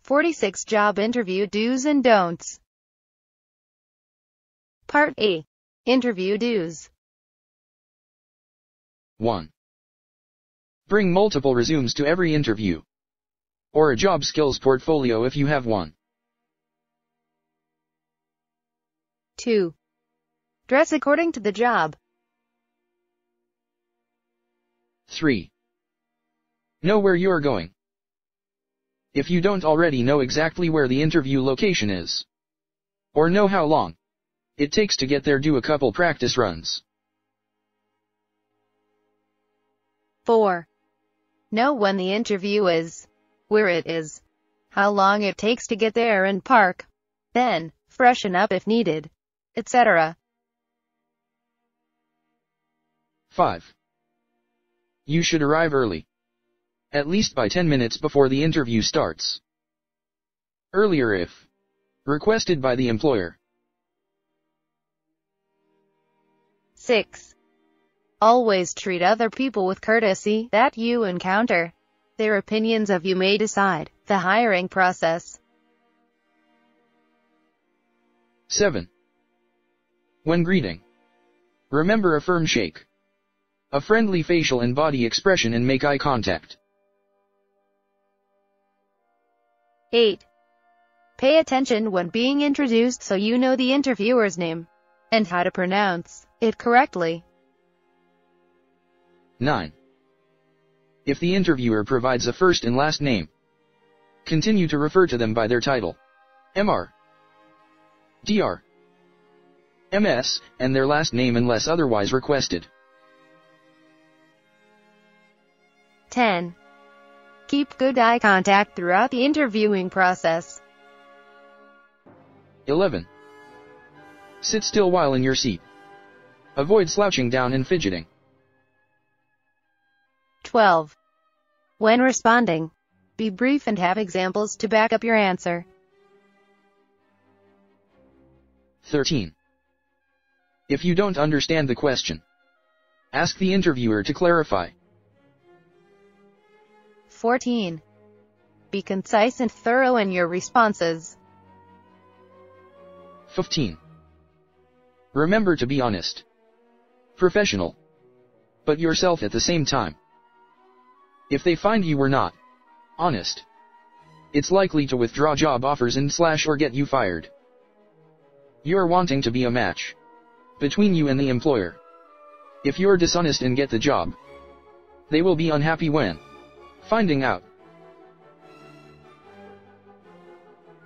46 Job Interview Do's and Don'ts. Part A. Interview Do's. 1. Bring multiple resumes to every interview, or a job skills portfolio if you have one. 2. Dress according to the job. 3. Know where you are going. If you don't already know exactly where the interview location is, or know how long it takes to get there, do a couple practice runs. 4. Know when the interview is, where it is, how long it takes to get there and park. Then, freshen up if needed, etc. 5. You should arrive early, at least by 10 minutes before the interview starts. Earlier if requested by the employer. 6. Always treat other people with courtesy that you encounter. Their opinions of you may decide the hiring process. 7. When greeting, remember a firm shake, a friendly facial and body expression, and make eye contact. 8. Pay attention when being introduced so you know the interviewer's name and how to pronounce it correctly. 9. If the interviewer provides a first and last name, continue to refer to them by their title, Mr., Dr., Ms., and their last name unless otherwise requested. 10. Keep good eye contact throughout the interviewing process. 11. Sit still while in your seat. Avoid slouching down and fidgeting. 12. When responding, be brief and have examples to back up your answer. 13. If you don't understand the question, ask the interviewer to clarify. 14. Be concise and thorough in your responses. 15. Remember to be honest, professional, but yourself at the same time. If they find you were not honest, it's likely to withdraw job offers and or get you fired. You're wanting to be a match between you and the employer. If you're dishonest and get the job, they will be unhappy when finding out.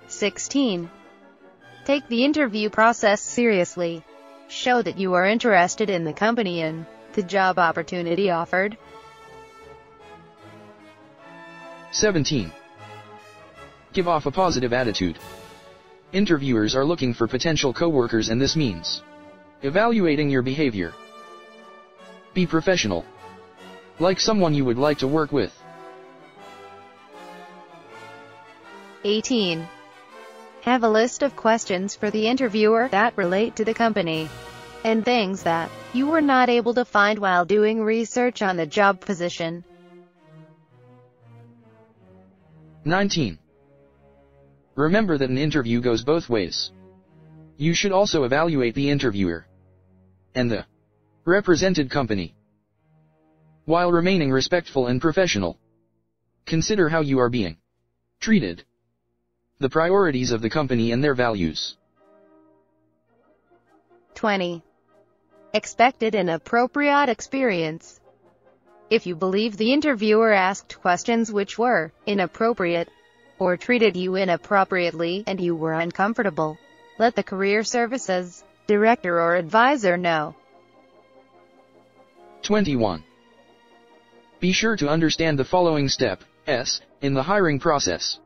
16. Take the interview process seriously. Show that you are interested in the company and the job opportunity offered. 17. Give off a positive attitude. Interviewers are looking for potential coworkers, and this means evaluating your behavior. Be professional, like someone you would like to work with. 18. Have a list of questions for the interviewer that relate to the company and things that you were not able to find while doing research on the job position. 19. Remember that an interview goes both ways. You should also evaluate the interviewer and the represented company. While remaining respectful and professional, consider how you are being treated, the priorities of the company and their values. 20. Expected and appropriate experience. If you believe the interviewer asked questions which were inappropriate, or treated you inappropriately and you were uncomfortable, let the career services director or advisor know. 21. Be sure to understand the following steps in the hiring process,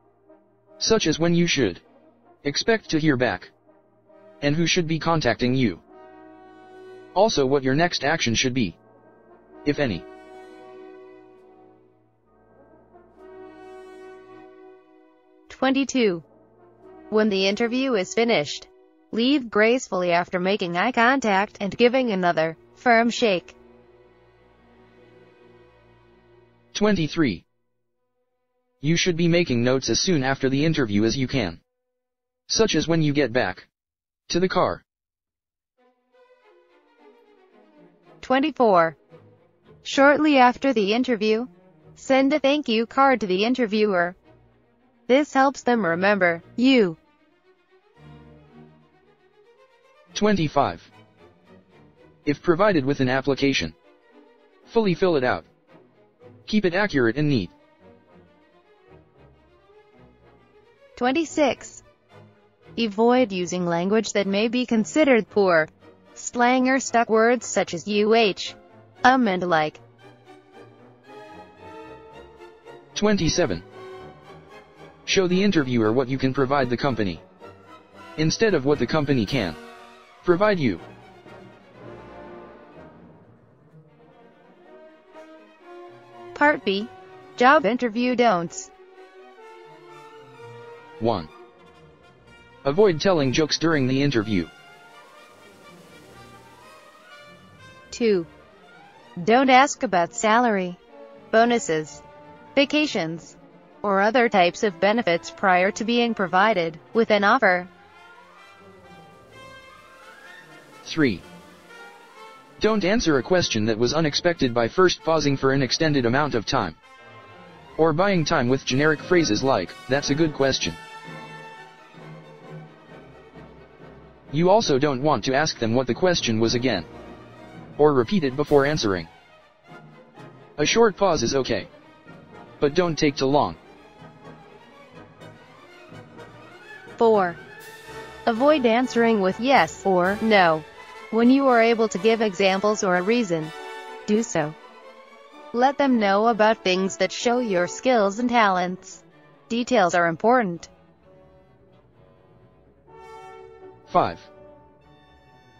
such as when you should expect to hear back, and who should be contacting you. Also what your next action should be, if any. 22. When the interview is finished, leave gracefully after making eye contact and giving another firm shake. 23. You should be making notes as soon after the interview as you can, such as when you get back to the car. 24. Shortly after the interview, send a thank you card to the interviewer. This helps them remember you. 25. If provided with an application, fully fill it out. Keep it accurate and neat. 26. Avoid using language that may be considered poor. Slang or stuck words such as and like. 27. Show the interviewer what you can provide the company, instead of what the company can provide you. Part B. Job interview don'ts. 1. Avoid telling jokes during the interview. 2. Don't ask about salary, bonuses, vacations, or other types of benefits prior to being provided with an offer. 3. Don't answer a question that was unexpected by first pausing for an extended amount of time, or buying time with generic phrases like, "That's a good question." You also don't want to ask them what the question was again, or repeat it before answering. A short pause is okay, but don't take too long. 4. Avoid answering with yes or no. When you are able to give examples or a reason, do so. Let them know about things that show your skills and talents. Details are important. 5.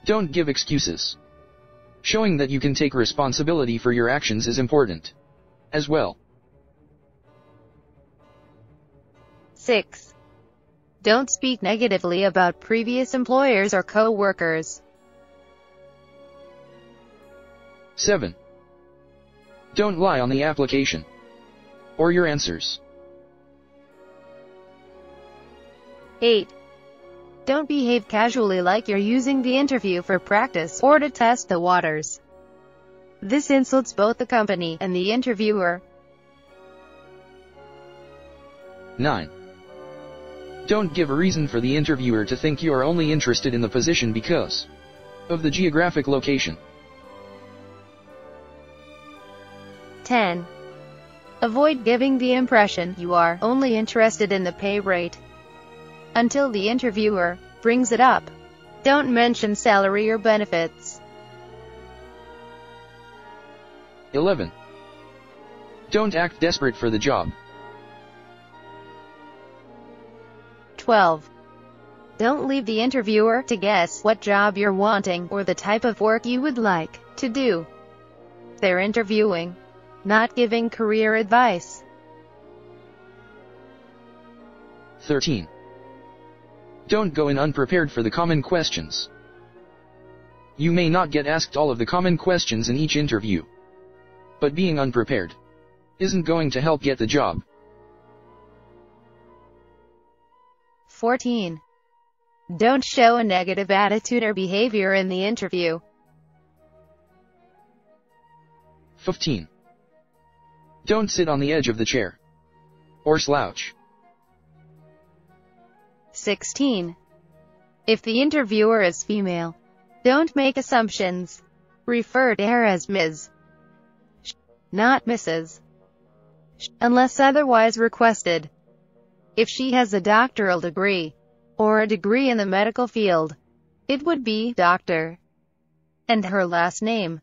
Don't give excuses. Showing that you can take responsibility for your actions is important as well. 6. Don't speak negatively about previous employers or co-workers. 7. Don't lie on the application or your answers. 8. Don't behave casually like you're using the interview for practice or to test the waters. This insults both the company and the interviewer. 9. Don't give a reason for the interviewer to think you are only interested in the position because of the geographic location. 10. Avoid giving the impression you are only interested in the pay rate until the interviewer brings it up. Don't mention salary or benefits. 11. Don't act desperate for the job. 12. Don't leave the interviewer to guess what job you're wanting or the type of work you would like to do. They're interviewing, not giving career advice. 13. Don't go in unprepared for the common questions. You may not get asked all of the common questions in each interview, but being unprepared isn't going to help get the job. 14. Don't show a negative attitude or behavior in the interview. 15. Don't sit on the edge of the chair or slouch. 16. If the interviewer is female, don't make assumptions. Refer to her as Ms., not Mrs., unless otherwise requested. If she has a doctoral degree, or a degree in the medical field, it would be Dr. and her last name.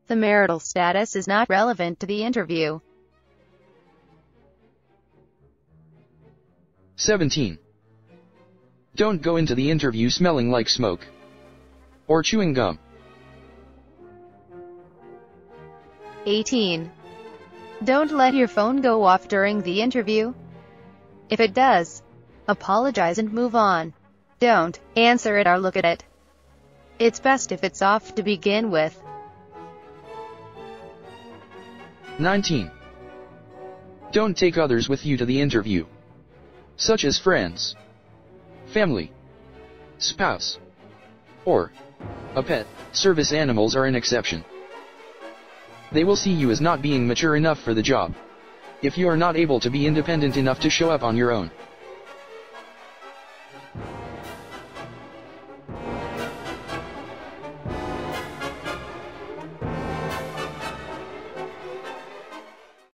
The marital status is not relevant to the interview. 17. Don't go into the interview smelling like smoke or chewing gum. 18. Don't let your phone go off during the interview. If it does, apologize and move on. Don't answer it or look at it. It's best if it's off to begin with. 19. Don't take others with you to the interview, such as friends, family, spouse, or a pet. Service animals are an exception. They will see you as not being mature enough for the job, if you are not able to be independent enough to show up on your own.